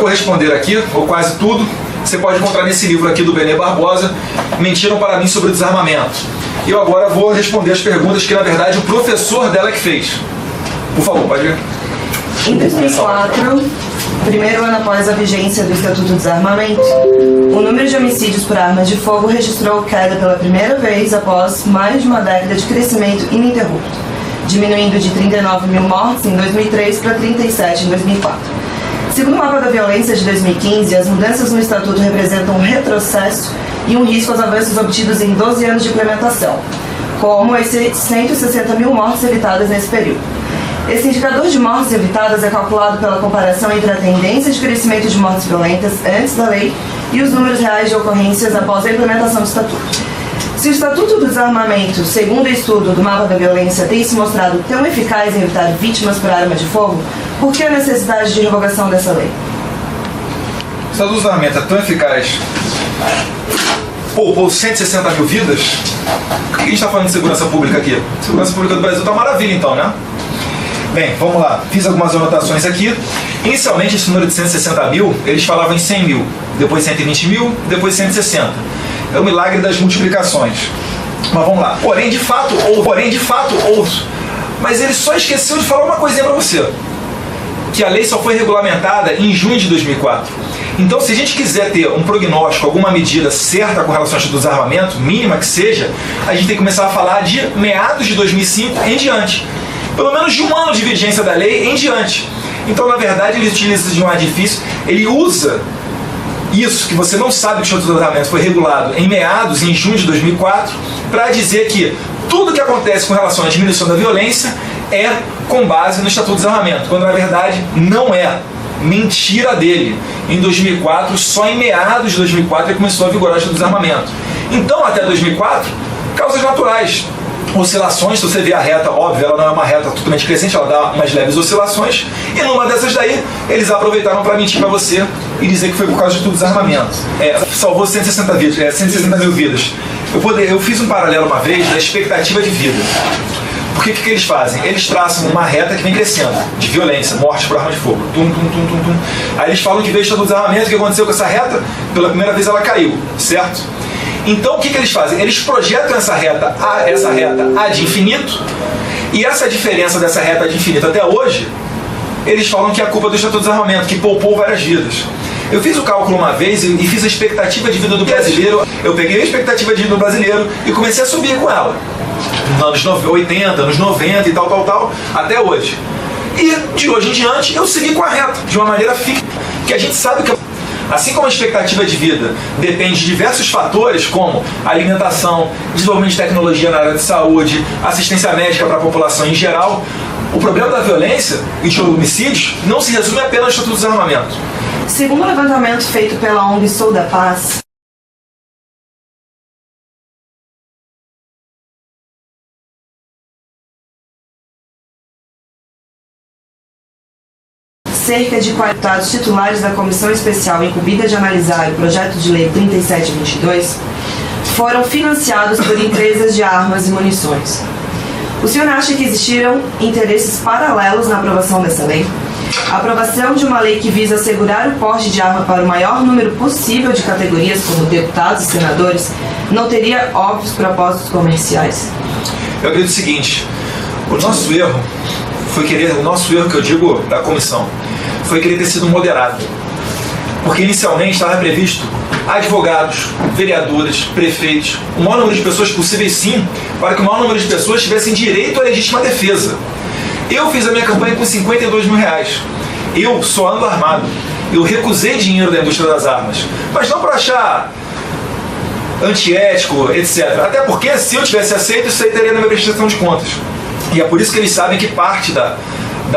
vou responder aqui, ou quase tudo, você pode encontrar nesse livro aqui do Benê Barbosa, Mentiram para mim sobre o desarmamento. E eu agora vou responder as perguntas que, na verdade, o professor dela que fez. Por favor, pode ir. Em 2004, primeiro ano após a vigência do Estatuto do Desarmamento, o número de homicídios por armas de fogo registrou queda pela primeira vez após mais de uma década de crescimento ininterrupto, diminuindo de 39 mil mortes em 2003 para 37 em 2004. Segundo o mapa da violência de 2015, as mudanças no Estatuto representam um retrocesso e um risco aos avanços obtidos em 12 anos de implementação, como as 160 mil mortes evitadas nesse período. Esse indicador de mortes evitadas é calculado pela comparação entre a tendência de crescimento de mortes violentas antes da lei e os números reais de ocorrências após a implementação do Estatuto. Se o Estatuto do Desarmamento, segundo o estudo do mapa da violência, tem se mostrado tão eficaz em evitar vítimas por arma de fogo, por que a necessidade de revogação dessa lei? O Estatuto do Desarmamento é tão eficaz, poupou 160 mil vidas. Por que a gente está falando de segurança pública aqui? Segurança pública do Brasil está maravilha então, né? Bem, vamos lá. Fiz algumas anotações aqui. Inicialmente, esse número de 160 mil, eles falavam em 100 mil, depois 120 mil, depois 160. É o milagre das multiplicações. Mas vamos lá. Porém, de fato, houve. Mas ele só esqueceu de falar uma coisinha para você. Que a lei só foi regulamentada em junho de 2004. Então, se a gente quiser ter um prognóstico, alguma medida certa com relação ao desarmamento, mínima que seja, a gente tem que começar a falar de meados de 2005 em diante. Pelo menos de um ano de vigência da lei em diante. Então, na verdade, ele utiliza de um artifício, ele usa isso, que você não sabe que o Estatuto do Desarmamento foi regulado em meados, em junho de 2004, para dizer que tudo que acontece com relação à diminuição da violência é com base no Estatuto do Desarmamento, quando na verdade não é. Mentira dele. Em 2004, só em meados de 2004 ele começou a vigorar o Estatuto do Desarmamento. Então, até 2004, causas naturais. Oscilações, se você vê a reta, óbvio, ela não é uma reta totalmente crescente, ela dá umas leves oscilações, e numa dessas daí, eles aproveitaram para mentir para você e dizer que foi por causa de tudo desarmamento. Salvou 160 mil vidas. Eu fiz um paralelo uma vez da expectativa de vida. Porque o que eles fazem? Eles traçam uma reta que vem crescendo, de violência, morte por arma de fogo. Tum, tum, tum, tum, tum. Aí eles falam que veio do desarmamento, o que aconteceu com essa reta? Pela primeira vez ela caiu, certo? Então o que eles fazem? Eles projetam essa reta ad infinito, e essa diferença dessa reta ad infinito até hoje, eles falam que é a culpa do Estatuto do Desarmamento, que poupou várias vidas. Eu fiz o cálculo uma vez e fiz a expectativa de vida do brasileiro. Eu peguei a expectativa de vida do brasileiro e comecei a subir com ela. Nos anos 80, nos 90 e tal, até hoje. E de hoje em diante eu segui com a reta, de uma maneira fixa, que a gente sabe que assim como a expectativa de vida depende de diversos fatores, como alimentação, desenvolvimento de tecnologia na área de saúde, assistência médica para a população em geral, o problema da violência e de homicídios não se resume apenas ao Estatuto do Desarmamento. Segundo o levantamento feito pela ONG Sou da Paz, cerca de 40 deputados titulares da Comissão Especial incumbida de analisar o projeto de lei 3722 foram financiados por empresas de armas e munições. O senhor acha que existiram interesses paralelos na aprovação dessa lei? A aprovação de uma lei que visa assegurar o porte de arma para o maior número possível de categorias, como deputados e senadores, não teria óbvios propósitos comerciais? Eu acredito o seguinte, o nosso erro que eu digo da comissão, foi querer ter sido moderado. Porque inicialmente estava previsto advogados, vereadores, prefeitos, o maior número de pessoas possíveis sim, para que o maior número de pessoas tivessem direito à legítima defesa. Eu fiz a minha campanha com 52 mil reais. Eu só ando armado. Eu recusei dinheiro da indústria das armas. Mas não para achar antiético, etc. Até porque se eu tivesse aceito, isso aí teria na minha prestação de contas. E é por isso que eles sabem que parte da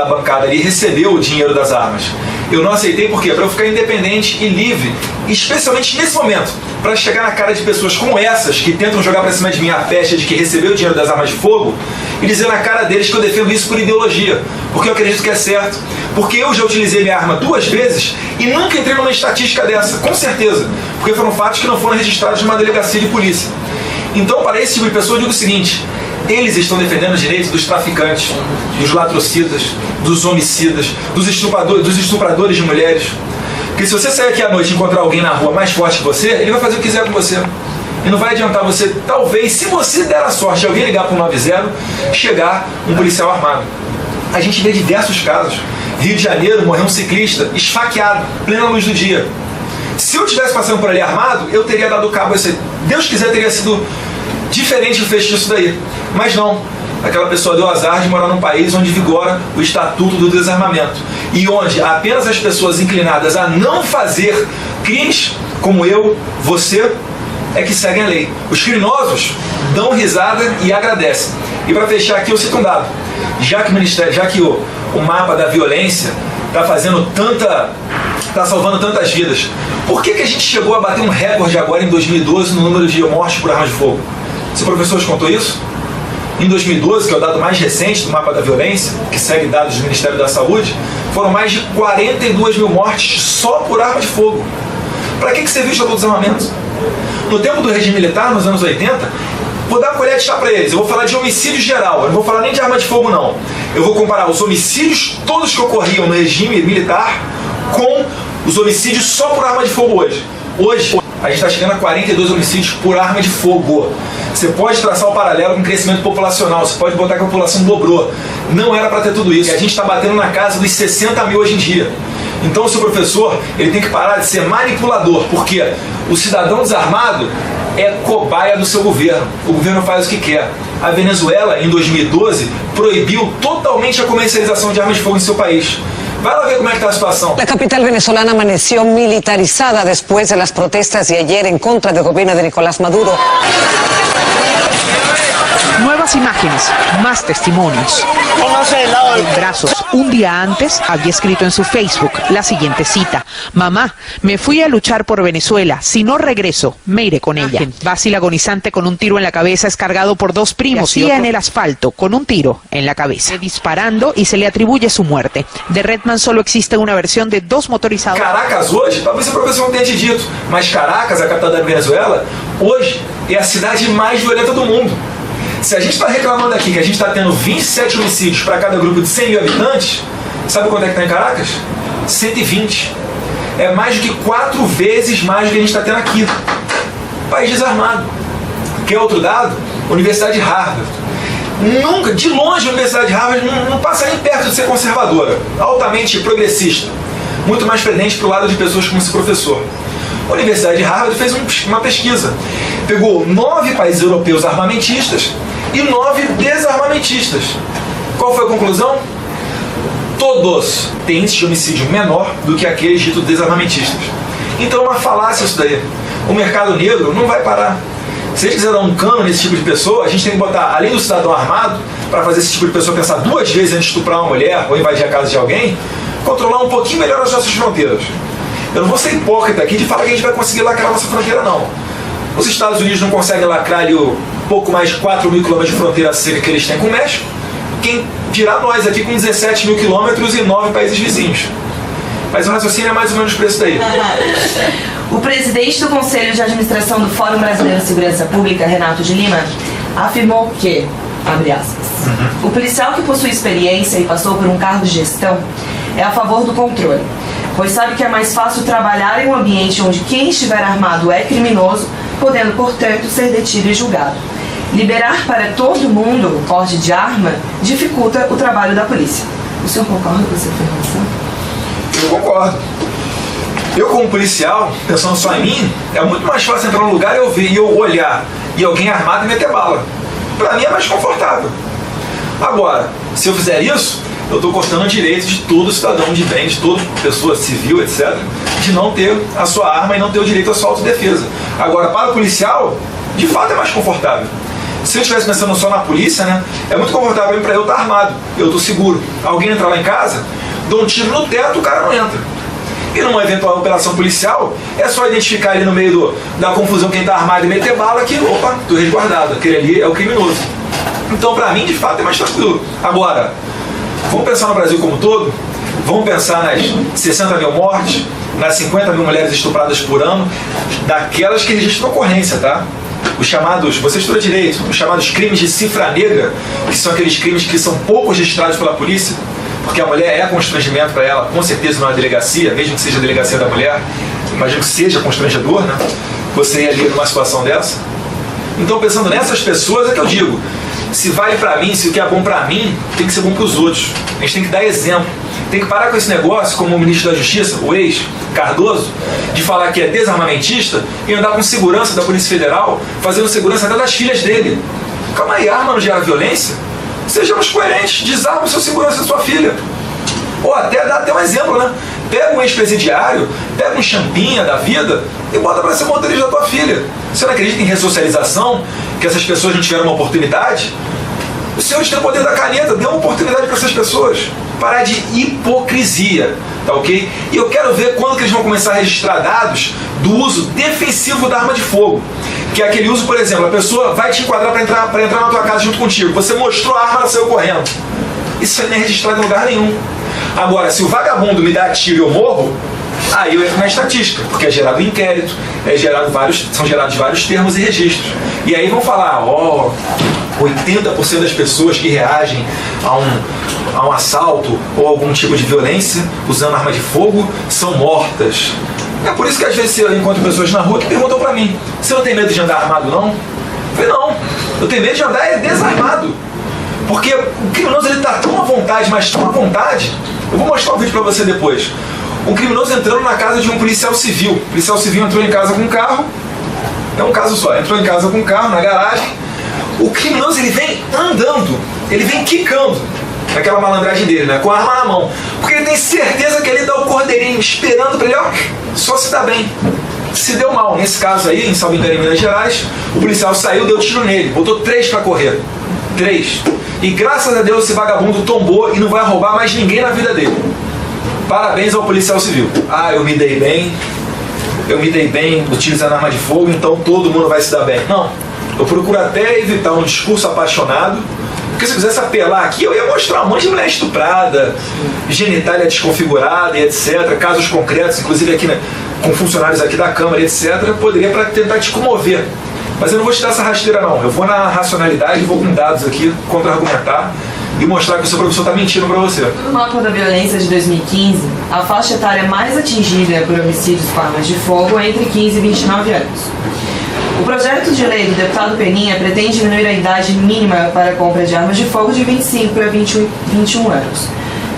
bancada ali recebeu o dinheiro das armas. Eu não aceitei por quê? Para eu ficar independente e livre, especialmente nesse momento, para chegar na cara de pessoas como essas, que tentam jogar para cima de mim a pecha de que recebeu o dinheiro das armas de fogo, e dizer na cara deles que eu defendo isso por ideologia, porque eu acredito que é certo, porque eu já utilizei minha arma 2 vezes e nunca entrei numa estatística dessa, com certeza, porque foram fatos que não foram registrados numa delegacia de polícia. Então, para esse tipo de pessoa, eu digo o seguinte: eles estão defendendo os direitos dos traficantes, dos latrocidas, dos homicidas, dos estupradores de mulheres. Porque se você sair aqui à noite e encontrar alguém na rua mais forte que você, ele vai fazer o que quiser com você. E não vai adiantar você, talvez, se você der a sorte de alguém ligar para o 90, chegar um policial armado. A gente vê diversos casos. Rio de Janeiro, morreu um ciclista esfaqueado, plena luz do dia. Se eu estivesse passando por ali armado, eu teria dado cabo a esse. Deus quiser, teria sido diferente o fecho disso daí. Mas não. Aquela pessoa deu azar de morar num país onde vigora o Estatuto do Desarmamento e onde apenas as pessoas inclinadas a não fazer crimes, como eu, você, é que seguem a lei. Os criminosos dão risada e agradecem. E para fechar aqui, eu cito um dado. Já que o mapa da violência está salvando tantas vidas, por que a gente chegou a bater um recorde agora em 2012 no número de mortes por arma de fogo? Seu professor te contou isso? Em 2012, que é o dado mais recente do mapa da violência, que segue dados do Ministério da Saúde, foram mais de 42 mil mortes só por arma de fogo. Para que serviu o Estatuto do Desarmamento? No tempo do regime militar, nos anos 80, vou dar uma colher de chá para eles. Eu vou falar de homicídio geral, eu não vou falar nem de arma de fogo, não. Eu vou comparar os homicídios todos que ocorriam no regime militar com os homicídios só por arma de fogo hoje. Hoje, a gente está chegando a 42 homicídios por arma de fogo. Você pode traçar o paralelo com o crescimento populacional, você pode botar que a população dobrou. Não era para ter tudo isso. E a gente está batendo na casa dos 60 mil hoje em dia. Então o seu professor, ele tem que parar de ser manipulador, porque o cidadão desarmado é cobaia do seu governo. O governo faz o que quer. A Venezuela, em 2012, proibiu totalmente a comercialização de armas de fogo em seu país. Vai lá ver como é que está a situação. La capital venezolana amaneció militarizada después de las protestas de ayer en contra del gobierno de Nicolás Maduro. Nuevas imágenes, más testimonios. En brazos, un día antes había escrito en su Facebook la siguiente cita: mamá, me fui a luchar por Venezuela, si no regreso, me iré con ella. Basil agonizante con un tiro en la cabeza es cargado por dos primos y en el asfalto con un tiro en la cabeza, disparando, y se le atribuye su muerte. De Redman solo existe una versión de dos motorizados. Caracas hoje, talvez o professor não tenha te dito, mas Caracas, a capital da Venezuela, hoje é a cidade mais violenta do mundo. Se a gente está reclamando aqui que a gente está tendo 27 homicídios para cada grupo de 100 mil habitantes, sabe quanto é que está em Caracas? 120. É mais do que 4 vezes mais do que a gente está tendo aqui. País desarmado. Quer outro dado? Universidade de Harvard. Nunca, de longe, a Universidade de Harvard não passa nem perto de ser conservadora. Altamente progressista. Muito mais pendente para o lado de pessoas como esse professor. A Universidade de Harvard fez uma pesquisa. Pegou 9 países europeus armamentistas e 9 desarmamentistas. Qual foi a conclusão? Todos têm índice de homicídio menor do que aqueles ditos desarmamentistas. Então é uma falácia isso daí. O mercado negro não vai parar. Se a gente quiser dar um cano nesse tipo de pessoa, a gente tem que botar, além do cidadão armado, para fazer esse tipo de pessoa pensar 2 vezes antes de estuprar uma mulher ou invadir a casa de alguém, controlar um pouquinho melhor as nossas fronteiras. Eu não vou ser hipócrita aqui de falar que a gente vai conseguir lacrar a nossa fronteira, não. Os Estados Unidos não conseguem lacrar ali o pouco mais de 4 mil quilômetros de fronteira seca que eles têm com o México. Quem dirá nós aqui com 17 mil quilômetros e 9 países vizinhos. Mas o raciocínio é mais ou menos por isso daí. O presidente do Conselho de Administração do Fórum Brasileiro de Segurança Pública, Renato de Lima, afirmou que, abre aspas, o policial que possui experiência e passou por um cargo de gestão é a favor do controle, pois sabe que é mais fácil trabalhar em um ambiente onde quem estiver armado é criminoso, podendo, portanto, ser detido e julgado. Liberar para todo mundo o porte de arma dificulta o trabalho da polícia. O senhor concorda com essa afirmação? Eu concordo. Eu, como policial, pensando só em mim, é muito mais fácil entrar num lugar e eu ver, e eu olhar e alguém armado e meter bala. Pra mim é mais confortável. Agora, se eu fizer isso, eu estou cortando o direito de todo cidadão de bem, de toda pessoa civil, etc., de não ter a sua arma e não ter o direito à sua autodefesa. Agora, para o policial, de fato é mais confortável. Se eu estivesse pensando só na polícia, né, é muito confortável para eu estar armado, eu estou seguro. Alguém entrar lá em casa, dou um tiro no teto, o cara não entra. E numa eventual operação policial, é só identificar ali no meio da confusão quem está armado e meter bala que, opa, estou resguardado, aquele ali é o criminoso. Então, para mim, de fato, é mais tranquilo. Agora, vamos pensar no Brasil como um todo? Vamos pensar nas 60 mil mortes, nas 50 mil mulheres estupradas por ano, daquelas que registram ocorrência, tá? Os chamados, você estudou direito, os chamados crimes de cifra negra, que são aqueles crimes que são pouco registrados pela polícia. porque a mulher é constrangimento para ela, com certeza numa delegacia, mesmo que seja a delegacia da mulher, imagino que seja constrangedor, né? Você ir ali numa situação dessa. Então, pensando nessas pessoas, é que eu digo, se vale pra mim, se o que é bom pra mim, tem que ser bom pros outros. A gente tem que dar exemplo. Tem que parar com esse negócio, como o ministro da Justiça, o ex-Cardoso, de falar que é desarmamentista e andar com segurança da Polícia Federal, fazendo segurança até das filhas dele. Calma aí, arma não gera violência? Sejamos coerentes, desarma o seu segurança da sua filha. Ou até dá até um exemplo, né? Pega um ex-presidiário, pega um champinha da vida e bota para ser motorista da tua filha. Você não acredita em ressocialização? Que essas pessoas não tiveram uma oportunidade? Os senhores têm o poder da caneta, dê uma oportunidade para essas pessoas. Parar de hipocrisia, tá ok? E eu quero ver quando que eles vão começar a registrar dados do uso defensivo da arma de fogo. Que é aquele uso, por exemplo, a pessoa vai te enquadrar para entrar na tua casa junto contigo. Você mostrou a arma, ela saiu correndo. Isso aí não é registrado em lugar nenhum. Agora, se o vagabundo me dá tiro e eu morro, aí eu entro na estatística, porque é gerado um inquérito, são gerados vários termos e registros. E aí vão falar, 80% das pessoas que reagem a um assalto ou algum tipo de violência usando arma de fogo são mortas. É por isso que às vezes eu encontro pessoas na rua que perguntam pra mim, você não tem medo de andar armado não? Eu falei, não, eu tenho medo de andar desarmado. Porque o criminoso ele tá tão à vontade, mas tão à vontade, eu vou mostrar um vídeo pra você depois. Um criminoso entrando na casa de um policial civil. O policial civil entrou em casa com um carro, é um caso só, entrou em casa com um carro, na garagem. O criminoso ele vem andando, ele vem quicando, naquela malandragem dele, né? Com a arma na mão. Porque ele tem certeza que ele dá o cordeirinho, esperando pra ele, só se dá bem. Se deu mal. Nesse caso aí, em Salvo Engano, em Minas Gerais, o policial saiu, deu tiro nele, botou 3 pra correr. 3. E graças a Deus esse vagabundo tombou e não vai roubar mais ninguém na vida dele. Parabéns ao policial civil. Eu me dei bem utilizando arma de fogo, então todo mundo vai se dar bem. Não, eu procuro até evitar um discurso apaixonado, porque se eu quisesse apelar aqui, eu ia mostrar um monte de mulher estuprada, genitália desconfigurada e etc. Casos concretos, inclusive aqui, né, com funcionários aqui da Câmara, etc. Poderia para tentar te comover. Mas eu não vou te dar essa rasteira não, eu vou na racionalidade, vou com dados aqui, contra-argumentar e mostrar que o seu professor está mentindo para você. No mapa da violência de 2015, a faixa etária mais atingida por homicídios com armas de fogo é entre 15 e 29 anos. O projeto de lei do deputado Peninha pretende diminuir a idade mínima para a compra de armas de fogo de 25 para 21 anos.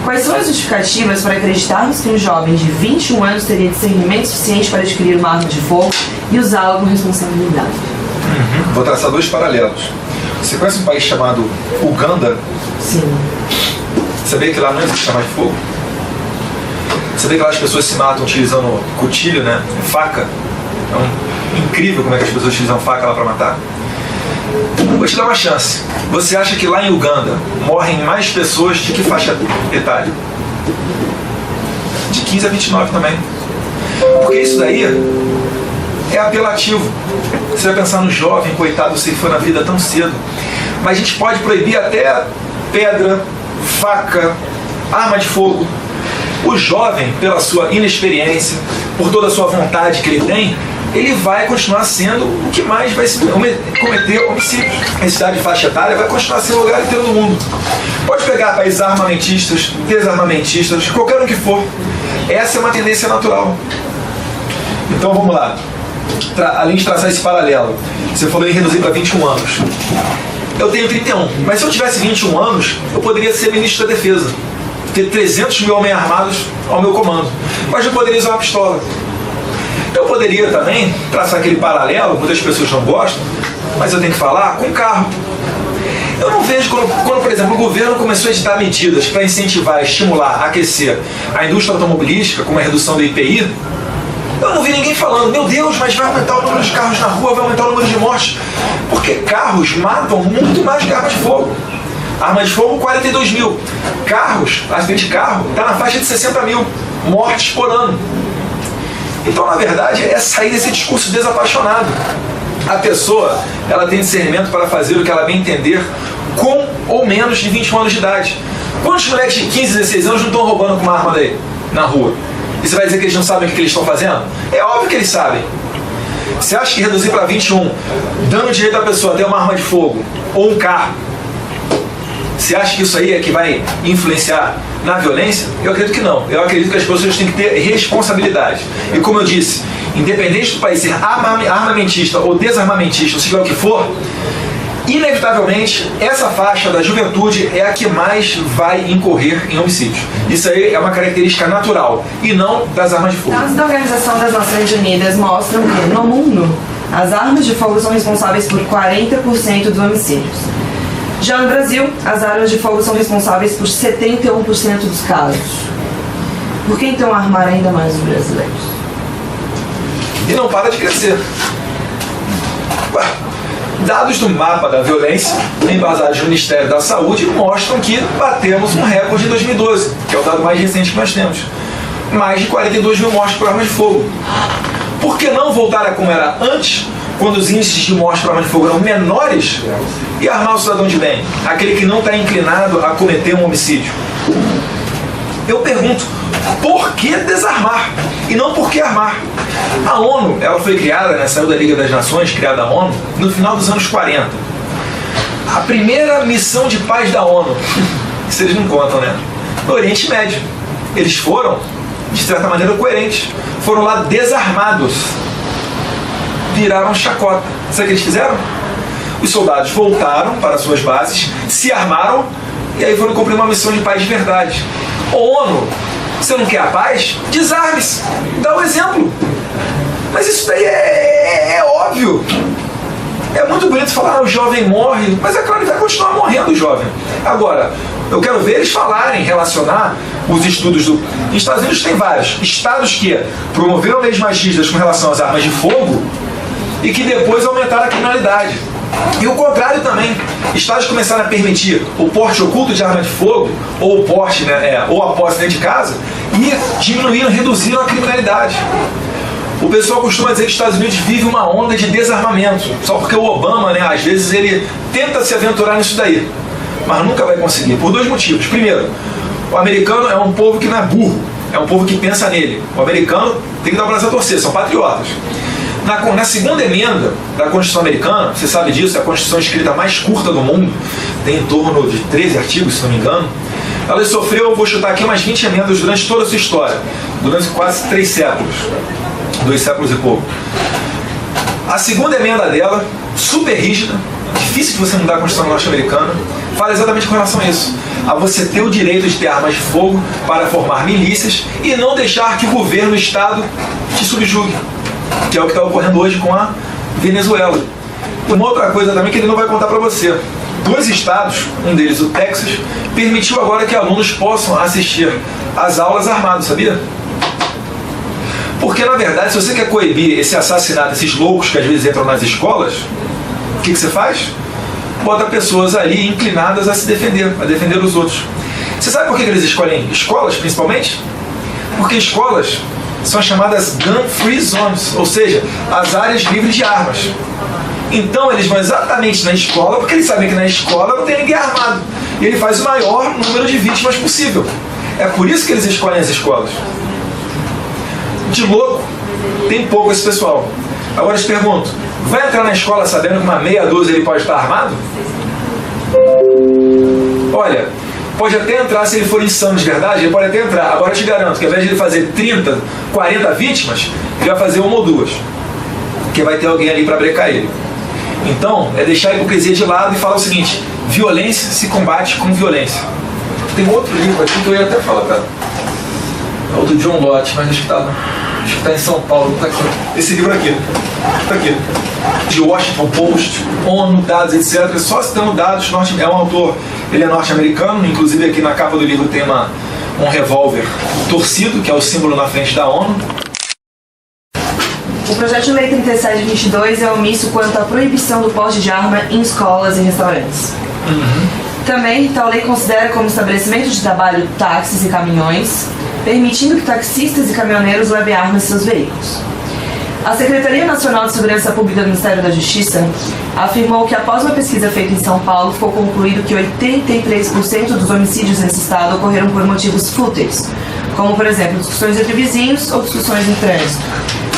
Quais são as justificativas para acreditarmos que um jovem de 21 anos teria discernimento suficiente para adquirir uma arma de fogo e usá-la com responsabilidade? Vou traçar 2 paralelos. Você conhece um país chamado Uganda? Sim. Sabia que lá não existe arma de fogo? Sabia que lá as pessoas se matam utilizando cuchillo, né? Faca? Incrível como é que as pessoas utilizam faca lá para matar. Vou te dar uma chance. Você acha que lá em Uganda morrem mais pessoas de que faixa etária? De 15 a 29 também. Porque isso daí é apelativo. Você vai pensar no jovem, coitado, ceifando a vida tão cedo. Mas a gente pode proibir até pedra, faca, arma de fogo. O jovem, pela sua inexperiência, por toda a sua vontade que ele tem, ele vai continuar sendo o que mais vai cometer homicídios. A cidade de faixa etária vai continuar sendo o lugar inteiro do mundo. Pode pegar países armamentistas, desarmamentistas, qualquer um que for. Essa é uma tendência natural. Então vamos lá. Além de traçar esse paralelo, você falou em reduzir para 21 anos. Eu tenho 31, mas se eu tivesse 21 anos, eu poderia ser ministro da Defesa, ter 300 mil homens armados ao meu comando, mas eu poderia usar uma pistola. Eu poderia também traçar aquele paralelo, muitas pessoas não gostam, mas eu tenho que falar, com carro. Eu não vejo quando, por exemplo, o governo começou a editar medidas para incentivar, estimular, aquecer a indústria automobilística, como a redução do IPI, eu não vi ninguém falando, meu Deus, mas vai aumentar o número de carros na rua, vai aumentar o número de mortes. Porque carros matam muito mais que armas de fogo. Arma de fogo, 42 mil. Carros, acidente de carro, está na faixa de 60 mil mortes por ano. Então, na verdade, é sair desse discurso desapaixonado. A pessoa, ela tem discernimento para fazer o que ela bem entender com ou menos de 21 anos de idade. Quantos moleques de 15, 16 anos não estão roubando com uma arma daí, na rua? E você vai dizer que eles não sabem o que eles estão fazendo? É óbvio que eles sabem. Você acha que reduzir para 21, dando direito à pessoa a ter uma arma de fogo ou um carro, Você acha que isso aí é que vai influenciar na violência? Eu acredito que não. Eu acredito que as pessoas têm que ter responsabilidade. E como eu disse, independente do país ser armamentista ou desarmamentista, ou seja lá o que for, inevitavelmente, essa faixa da juventude é a que mais vai incorrer em homicídios. Isso aí é uma característica natural e não das armas de fogo. Dados da Organização das Nações Unidas mostram que, no mundo, as armas de fogo são responsáveis por 40% dos homicídios. Já no Brasil, as armas de fogo são responsáveis por 71% dos casos. Por que então armar ainda mais os brasileiros? E não para de crescer. Dados do mapa da violência, embasados no Ministério da Saúde, mostram que batemos um recorde em 2012, que é o dado mais recente que nós temos. Mais de 42 mil mortes por arma de fogo. Por que não voltar a como era antes, quando os índices de mortes por arma de fogo eram menores, e armar o cidadão de bem, aquele que não está inclinado a cometer um homicídio? Eu pergunto, por que desarmar? E não por que armar? A ONU, ela foi criada, né, saiu da Liga das Nações, criada a ONU, no final dos anos 40. A primeira missão de paz da ONU, isso eles não contam, né? No Oriente Médio. Eles foram, de certa maneira, coerentes. Foram lá desarmados. Viraram chacota. Sabe o que eles fizeram? Os soldados voltaram para suas bases, se armaram e aí foram cumprir uma missão de paz de verdade. ONU, você não quer a paz? Desarme-se. Dá o exemplo. Mas isso daí é óbvio. É muito bonito falar, o jovem morre, mas é claro que vai continuar morrendo o jovem. Agora, eu quero ver eles falarem, relacionar os estudos do... Nos Estados Unidos tem vários estados que promoveram leis machistas com relação às armas de fogo e que depois aumentaram a criminalidade. E o contrário também. Estados começaram a permitir o porte oculto de arma de fogo, ou o porte, né, ou a posse dentro de casa, e diminuíram, reduziram a criminalidade. O pessoal costuma dizer que os Estados Unidos vive uma onda de desarmamento, só porque o Obama, né, às vezes, ele tenta se aventurar nisso daí, mas nunca vai conseguir, por dois motivos. Primeiro, o americano é um povo que não é burro, é um povo que pensa nele. O americano tem que dar o braço a torcer, são patriotas. Na segunda emenda da Constituição americana, você sabe disso, é a Constituição escrita mais curta do mundo, tem em torno de 13 artigos, se não me engano. Ela sofreu, vou chutar aqui, umas 20 emendas durante toda a sua história, durante quase 3 séculos, 2 séculos e pouco. A segunda emenda dela, super rígida, difícil de você mudar a Constituição norte-americana, fala exatamente com relação a isso. A você ter o direito de ter armas de fogo para formar milícias e não deixar que o governo, o Estado, te subjugue, que é o que está ocorrendo hoje com a Venezuela. Uma outra coisa também que ele não vai contar para você. 2 estados, um deles o Texas, permitiu agora que alunos possam assistir às aulas armados, sabia? Porque, na verdade, se você quer coibir esse assassinato, esses loucos que às vezes entram nas escolas, o que você faz? Bota pessoas ali inclinadas a se defender, a defender os outros. Você sabe por que eles escolhem escolas, principalmente? Porque escolas são as chamadas gun-free zones, ou seja, as áreas livres de armas. Então eles vão exatamente na escola, porque eles sabem que na escola não tem ninguém armado. E ele faz o maior número de vítimas possível. É por isso que eles escolhem as escolas. De louco, tem pouco esse pessoal. Agora eu te pergunto, vai entrar na escola sabendo que uma meia dúzia ele pode estar armado? Olha, pode até entrar se ele for insano de verdade, ele pode até entrar. Agora eu te garanto que ao invés de ele fazer 30, 40 vítimas, ele vai fazer 1 ou 2. Porque vai ter alguém ali para brecar ele. Então, é deixar a hipocrisia de lado e falar o seguinte: violência se combate com violência. Tem outro livro aqui que eu ia até falar para... É o do John Lott, mas acho que está em São Paulo. Tá aqui. Esse livro aqui. Está aqui. De Washington Post, ONU, dados, etc. Só citando dados. É um autor, ele é norte-americano. Inclusive aqui na capa do livro tem um revólver torcido, que é o símbolo na frente da ONU. O projeto de lei 3722 é omisso quanto à proibição do porte de arma em escolas e restaurantes. Também, tal lei considera como estabelecimento de trabalho táxis e caminhões, permitindo que taxistas e caminhoneiros levem armas em seus veículos. A Secretaria Nacional de Segurança Pública do Ministério da Justiça afirmou que, após uma pesquisa feita em São Paulo, ficou concluído que 83% dos homicídios nesse estado ocorreram por motivos fúteis, como, por exemplo, discussões entre vizinhos ou discussões em trânsito.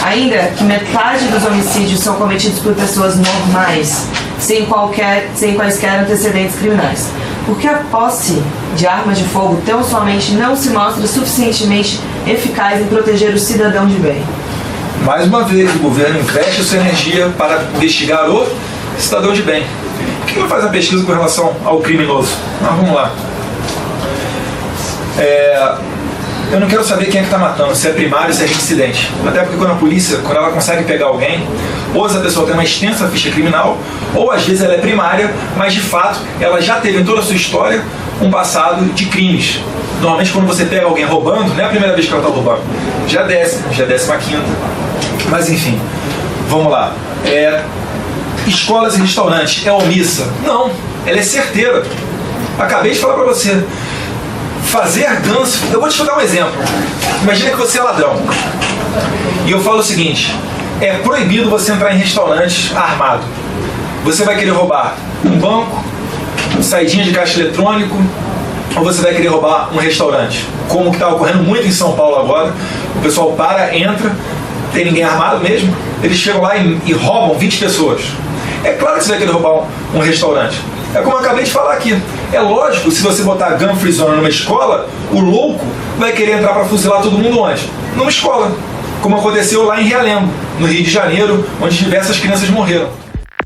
Ainda que metade dos homicídios são cometidos por pessoas normais, sem quaisquer antecedentes criminais. Porque a posse de armas de fogo tão somente não se mostra suficientemente eficaz em proteger o cidadão de bem. Mais uma vez, o governo investe sua energia para investigar o cidadão de bem. Por que não faz a pesquisa com relação ao criminoso? Mas vamos lá. Eu não quero saber quem é que está matando, se é primário, se é reincidente. Até porque quando a polícia, quando ela consegue pegar alguém, ou essa pessoa tem uma extensa ficha criminal, ou às vezes ela é primária, mas de fato ela já teve em toda a sua história um passado de crimes. Normalmente quando você pega alguém roubando, não é a primeira vez que ela está roubando, já é 15ª. Mas enfim, vamos lá. Escolas e restaurantes, é omissa? Não, ela é certeira. Acabei de falar para você. Fazer ganso. Eu vou te dar um exemplo. Imagina que você é ladrão. E eu falo o seguinte: é proibido você entrar em restaurantes armado. Você vai querer roubar um banco, saidinha de caixa eletrônico, ou você vai querer roubar um restaurante? Como que está ocorrendo muito em São Paulo agora. O pessoal para, entra, tem ninguém armado mesmo, eles chegam lá e roubam 20 pessoas. É claro que você vai querer roubar um restaurante. É como eu acabei de falar aqui. É lógico, se você botar gun free zone numa escola, o louco vai querer entrar para fuzilar todo mundo onde? Numa escola. Como aconteceu lá em Realengo, no Rio de Janeiro, onde diversas crianças morreram.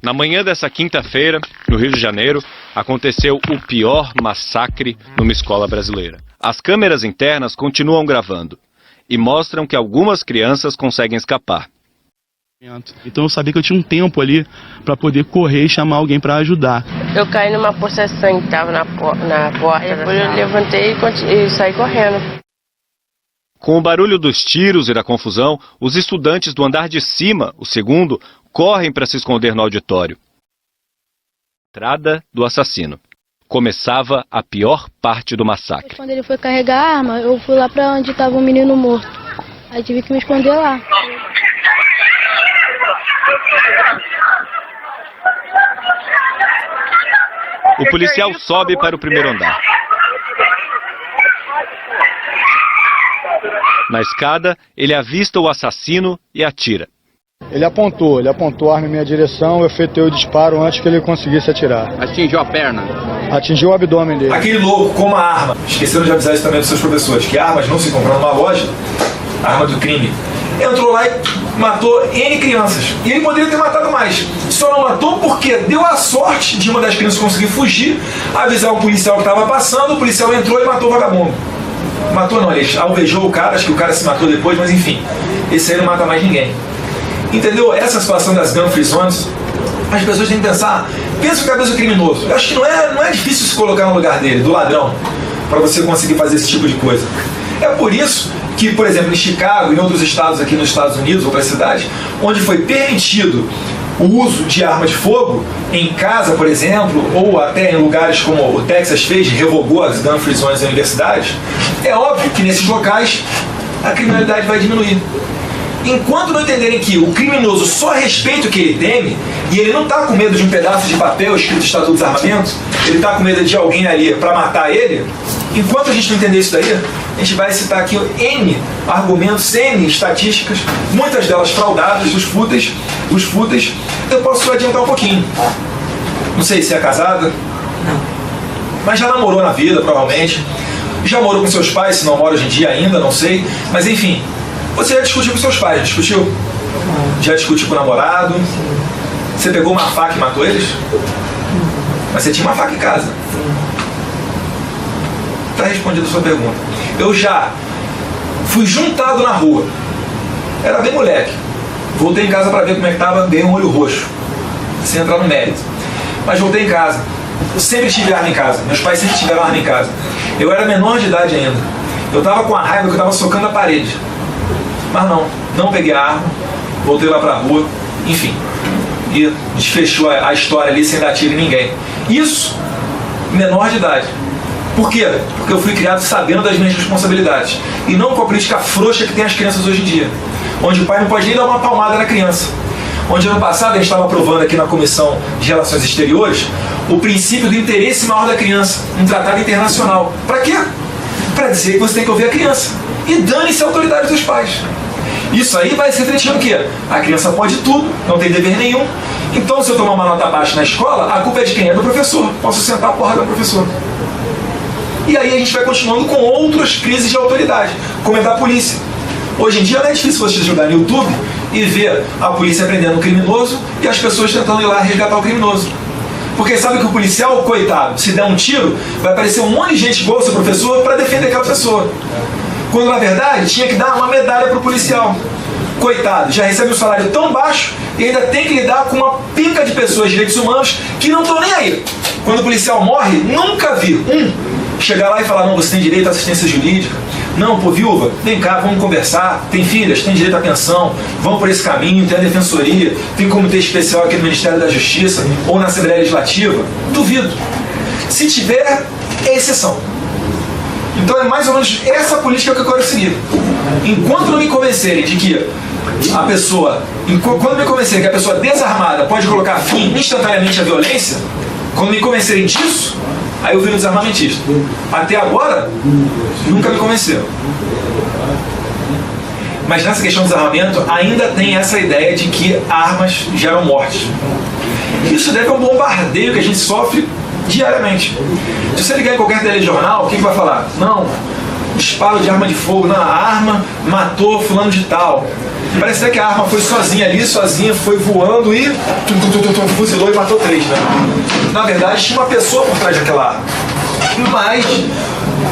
Na manhã dessa quinta-feira, no Rio de Janeiro, aconteceu o pior massacre numa escola brasileira. As câmeras internas continuam gravando e mostram que algumas crianças conseguem escapar. Então eu sabia que eu tinha um tempo ali para poder correr e chamar alguém para ajudar. Eu caí numa possessão que estava na porta, depois eu levantei e saí correndo. Com o barulho dos tiros e da confusão, os estudantes do andar de cima, o segundo, correm para se esconder no auditório. Entrada do assassino. Começava a pior parte do massacre. Quando ele foi carregar a arma, eu fui lá para onde estava um menino morto. Aí tive que me esconder lá. O policial sobe para o primeiro andar. Na escada, ele avista o assassino e atira. Ele apontou a arma em minha direção, eu efetuei o disparo antes que ele conseguisse atirar. Atingiu a perna? Atingiu o abdômen dele. Aquele louco com uma arma. Esqueceram de avisar isso também dos seus professores, que armas não se compram numa loja, arma do crime. Entrou lá e matou N crianças. E ele poderia ter matado mais. Só não matou porque deu a sorte de uma das crianças conseguir fugir, avisar o policial que estava passando, o policial entrou e matou o vagabundo. Matou não, ele alvejou o cara, acho que o cara se matou depois, mas enfim. Esse aí não mata mais ninguém. Entendeu? Essa situação das gun free zones, as pessoas têm que pensar, pensa no cabeça do criminoso. Eu acho que não é difícil se colocar no lugar dele, do ladrão, para você conseguir fazer esse tipo de coisa. É por isso que, por exemplo, em Chicago e em outros estados aqui nos Estados Unidos, outras cidades, onde foi permitido o uso de arma de fogo, em casa, por exemplo, ou até em lugares como o Texas fez, revogou as gun free zones em universidades, é óbvio que nesses locais a criminalidade vai diminuir. Enquanto não entenderem que o criminoso só respeita o que ele teme, e ele não está com medo de um pedaço de papel escrito Estatuto dos Armamentos, ele está com medo de alguém ali para matar ele, enquanto a gente não entender isso daí, a gente vai citar aqui N argumentos, N estatísticas, muitas delas fraudadas, os fúteis. Eu posso adiantar um pouquinho. Não sei se é casada, mas já namorou na vida, provavelmente. Já morou com seus pais, se não mora hoje em dia ainda, não sei. Mas enfim, você já discutiu com seus pais, discutiu? Já discutiu com o namorado? Você pegou uma faca e matou eles? Mas você tinha uma faca em casa. Está respondida a sua pergunta. Eu já fui juntado na rua. Era bem moleque. Voltei em casa para ver como é que estava, dei um olho roxo. Sem entrar no mérito. Mas voltei em casa. Eu sempre tive arma em casa. Meus pais sempre tiveram arma em casa. Eu era menor de idade ainda. Eu estava com a raiva que eu estava socando a parede. Mas não peguei a arma. Voltei lá para a rua. Enfim. E desfechou a história ali sem dar tiro em ninguém. Isso, menor de idade. Por quê? Porque eu fui criado sabendo das minhas responsabilidades. E não com a política frouxa que tem as crianças hoje em dia. Onde o pai não pode nem dar uma palmada na criança. Onde ano passado a gente estava aprovando aqui na Comissão de Relações Exteriores o princípio do interesse maior da criança, um tratado internacional. Para quê? Para dizer que você tem que ouvir a criança. E dane-se a autoridade dos pais. Isso aí vai se refletir no quê? A criança pode tudo, não tem dever nenhum. Então, se eu tomar uma nota baixa na escola, a culpa é de quem? É do professor. Posso sentar a porra do professor. E aí a gente vai continuando com outras crises de autoridade, como é da polícia. Hoje em dia não é difícil você jogar no YouTube e ver a polícia prendendo um criminoso e as pessoas tentando ir lá resgatar o criminoso. Porque sabe que o policial, coitado, se der um tiro, vai aparecer um monte de gente igual o seu professor para defender aquela pessoa. Quando na verdade tinha que dar uma medalha para o policial. Coitado, já recebe um salário tão baixo e ainda tem que lidar com uma pica de pessoas de direitos humanos que não estão nem aí. Quando o policial morre, nunca vi chegar lá e falar: não, você tem direito à assistência jurídica. Não, pô, viúva, vem cá, vamos conversar. Tem filhas, tem direito à pensão. Vamos por esse caminho, tem a defensoria, tem comitê especial aqui no Ministério da Justiça ou na Assembleia Legislativa. Duvido. Se tiver, é exceção. Então é mais ou menos essa política que eu quero seguir. Enquanto não me convencerem de que a pessoa, quando me convencerem que a pessoa desarmada pode colocar fim instantaneamente à violência, quando me convencerem disso, aí eu viro desarmamentista. Até agora, nunca me convenceram. Mas nessa questão do desarmamento, ainda tem essa ideia de que armas geram morte. Isso deve a um bombardeio que a gente sofre diariamente. Se você ligar em qualquer telejornal, o que vai falar? Não, disparo de arma de fogo, não, a arma matou fulano de tal. Parece até que a arma foi sozinha ali, sozinha, foi voando e fuzilou e matou 3, né? Na verdade, tinha uma pessoa por trás daquela arma. Mas,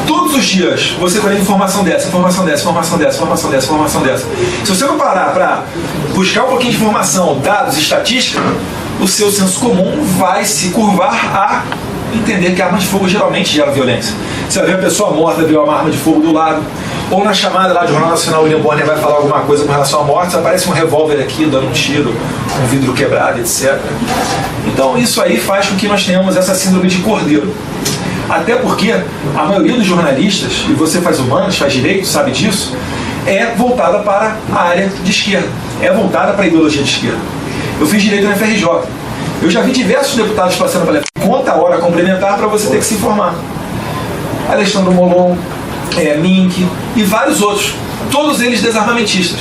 todos os dias, você colhe informação dessa, informação dessa, informação dessa, informação dessa, informação dessa. Se você não parar para buscar um pouquinho de informação, dados, estatística, o seu senso comum vai se curvar a entender que a arma de fogo geralmente gera violência. Você vai ver a pessoa morta, vê uma arma de fogo do lado, ou na chamada lá do Jornal Nacional, o William Bonner vai falar alguma coisa com relação à morte, aparece um revólver aqui, dando um tiro, um vidro quebrado, etc. Então isso aí faz com que nós tenhamos essa síndrome de cordeiro. Até porque a maioria dos jornalistas, e você faz humanos, faz direito, sabe disso, é voltada para a área de esquerda, é voltada para a ideologia de esquerda. Eu fiz direito na FRJ. Eu já vi diversos deputados passando pela conta a hora complementar para você ter que se informar. Alexandre Molon, Mink e vários outros, todos eles desarmamentistas.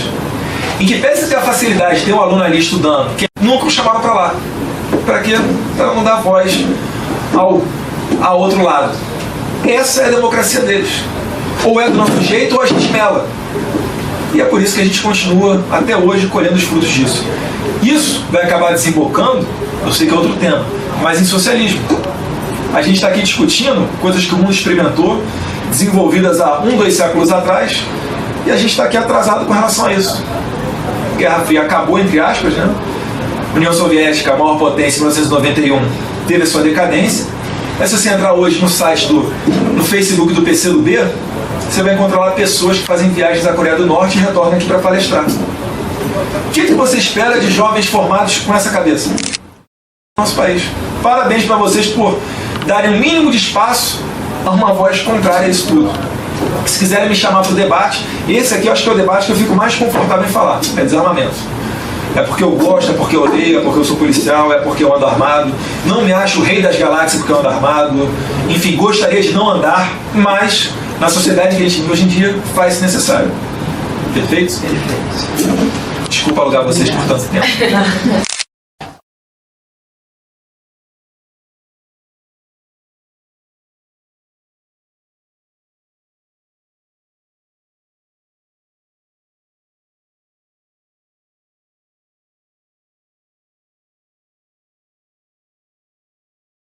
Em que pese ter a facilidade de ter um aluno ali estudando, que nunca o chamaram para lá. Para quê? Para não dar voz ao outro lado. Essa é a democracia deles. Ou é do nosso jeito ou a gente mela. E é por isso que a gente continua até hoje colhendo os frutos disso. Isso vai acabar desembocando, eu sei que é outro tema, mas em socialismo. A gente está aqui discutindo coisas que o mundo experimentou, desenvolvidas há 2 séculos atrás, e a gente está aqui atrasado com relação a isso. Guerra Fria acabou, entre aspas, né? União Soviética, a maior potência, em 1991, teve a sua decadência. Mas se você entrar hoje no site no Facebook do PCdoB, você vai encontrar lá pessoas que fazem viagens à Coreia do Norte e retornam aqui para palestrar. O que você espera de jovens formados com essa cabeça? Nosso país. Parabéns para vocês por darem um mínimo de espaço a uma voz contrária a isso tudo. Se quiserem me chamar para o debate, esse aqui eu acho que é o debate que eu fico mais confortável em falar, é desarmamento. É porque eu gosto, é porque eu odeio, é porque eu sou policial, é porque eu ando armado. Não me acho o rei das galáxias porque eu ando armado. Enfim, gostaria de não andar, mas na sociedade que a gente vive hoje em dia faz-se necessário. Perfeito? Desculpa alugar vocês por tanto tempo.